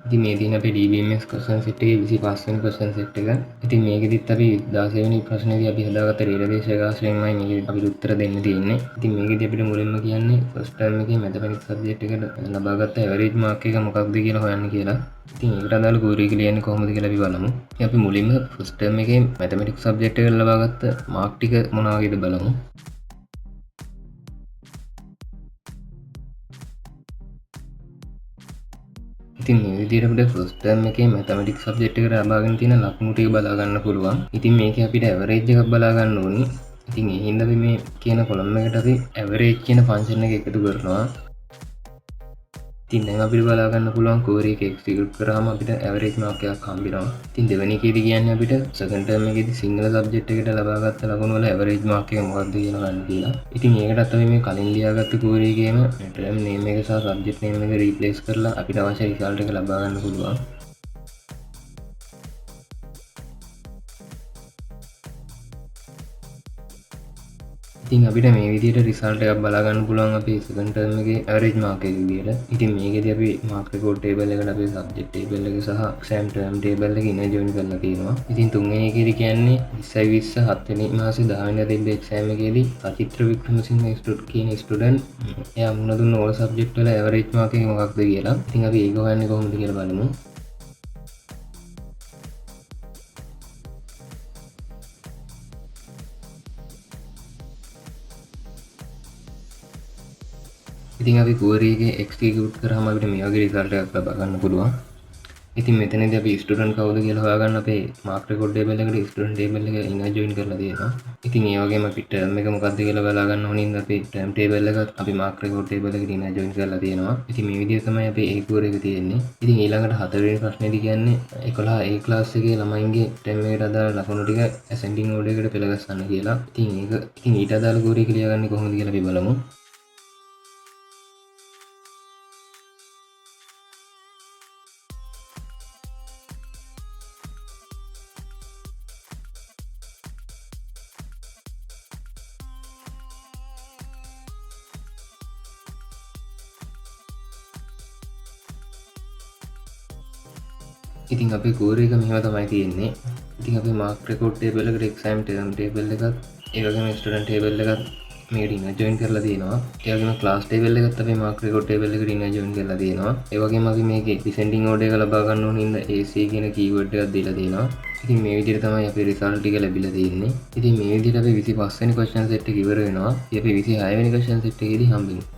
ඉතින් මේ තියෙන අපේ DBMS question set එකේ 25 වෙනි question set එක. ඉතින් මේකෙදිත් අපි 16 වෙනි ප්‍රශ්නේදී අපි හදාගත්ත රේඩදේශ ආශ්‍රයෙන්මයි මේකේ අපිට උත්තර දෙන්න තියෙන්නේ. ඉතින් මේකෙදි අපිට මුලින්ම කියන්නේ first term එකේ mathematics subject එකට ලබාගත්ත average mark එක මොකක්ද කියලා හොයන්න කියලා. ඉතින් ඒකට අදාළ query එක ලියන්නේ කොහොමද කියලා අපි බලමු. ඉතින් අපි මුලින්ම first term එකේ mathematics subject එකට ලබාගත්ත mark ටික මොනවා වගේද බලමු. ඉතින් මේ විදිහට අපිට ෆස්ට් ටර්ම් එකේ මැතමැටික්ස් සබ්ජෙක්ට් එකට ලබාගෙන තියෙන ලකුණු ටික බලා ගන්න පුළුවන්. ඉතින් මේකේ අපිට ඇවරේජ් එකක් බලා ගන්න ඕනේ. ඉතින් ඒ හින්දා අපි මේ කියන කොලම් එකට අපි ඇවරේජ් කියන ෆන්ක්ෂන් එක එකතු කරනවා. ඉතින් දැන් අපිට බලා ගන්න පුළුවන් query එක execute කරාම අපිට average mark එකක් හම්බෙනවා. ඉතින් දෙවෙනි එකේදී කියන්නේ අපිට second term එකේදී සිංහල subject එකට ලබාගත් ලකුණු වල average mark එක මොකක්ද කියලා ගන්න කියලා. ඉතින් ඒකටත් අපි මේ කලින් ලියාගත්ත query එකේම term name එක සහ subject name එක replace කරලා අපිට අවශ්‍ය result එක ලබා ගන්න පුළුවන්. ඉතින් අපිට මේ විදිහට රිසල්ට් එකක් බලා ගන්න පුළුවන් අපේ second term එකේ average mark එක විදිහට. ඉතින් මේකෙදි අපි mark record table එකට අපේ subject table එක සහ exam term table එක inner join කරලා තියෙනවා. ඉතින් තුන්වෙනි එකේදී කියන්නේ 2020 7 වෙනි මාසේ 10 වෙනිදා තිබ්බ exam එකේදී සචිත්‍ර වික්‍රමසිංහ කියන student එයා මුණ දුන්න all subject වල average mark එක මොකක්ද කියලා. ඉතින් අපි ඒක හොයන්නේ කොහොමද කියලා බලමු. ඉතින් අපි query එක execute කරාම අපිට මේ වගේ result එකක් ලබා ගන්න පුළුවන්. ඉතින් මෙතනදී අපි student කවුද කියලා හොයාගන්න අපේ mark record table එකට student table එක inner join කරලා තියෙනවා. ඉතින් ඒ වගේම අපි term එක මොකක්ද කියලා බලා ගන්න ඕනින්ද අපි term table එකත් අපි mark record table එකට inner join කරලා තියෙනවා. ඉතින් මේ විදිහට තමයි අපේ A query එක තියෙන්නේ. ඉතින් ඊළඟට හතරවෙනි ප්‍රශ්නේදී කියන්නේ 11 A class එකේ ළමයින්ගේ term එකට අදාළ ලකුණු ටික ascending order එකට පෙළගස්සන්න කියලා. ඉතින් ඊට අදාළ query එක ලියගන්නේ කොහොමද කියලා අපි බලමු. ඉතින් අපේ query එක මෙහෙම තමයි තියෙන්නේ. ඉතින් අපි mark record table එකට exam term table එකත් ඒ වගේම student table එකත් මේකට inner join කරලා තියෙනවා. ඒ වගේම class table එකත් අපි mark record table එකට inner join කරලා තියෙනවා. ඒ වගේම අපි මේකේ descending order එක ලබා ගන්න ඕන හින්දා AC කියන keyword එකක් දීලා තියෙනවා. ඉතින් මේ විදිහට තමයි අපේ result ටික ලැබිලා තියෙන්නේ. ඉතින් මේ විදිහට අපි 25 වෙනි question set එක ඉවර වෙනවා. අපි 26 වෙනි question set එකේදී හම්බෙමු.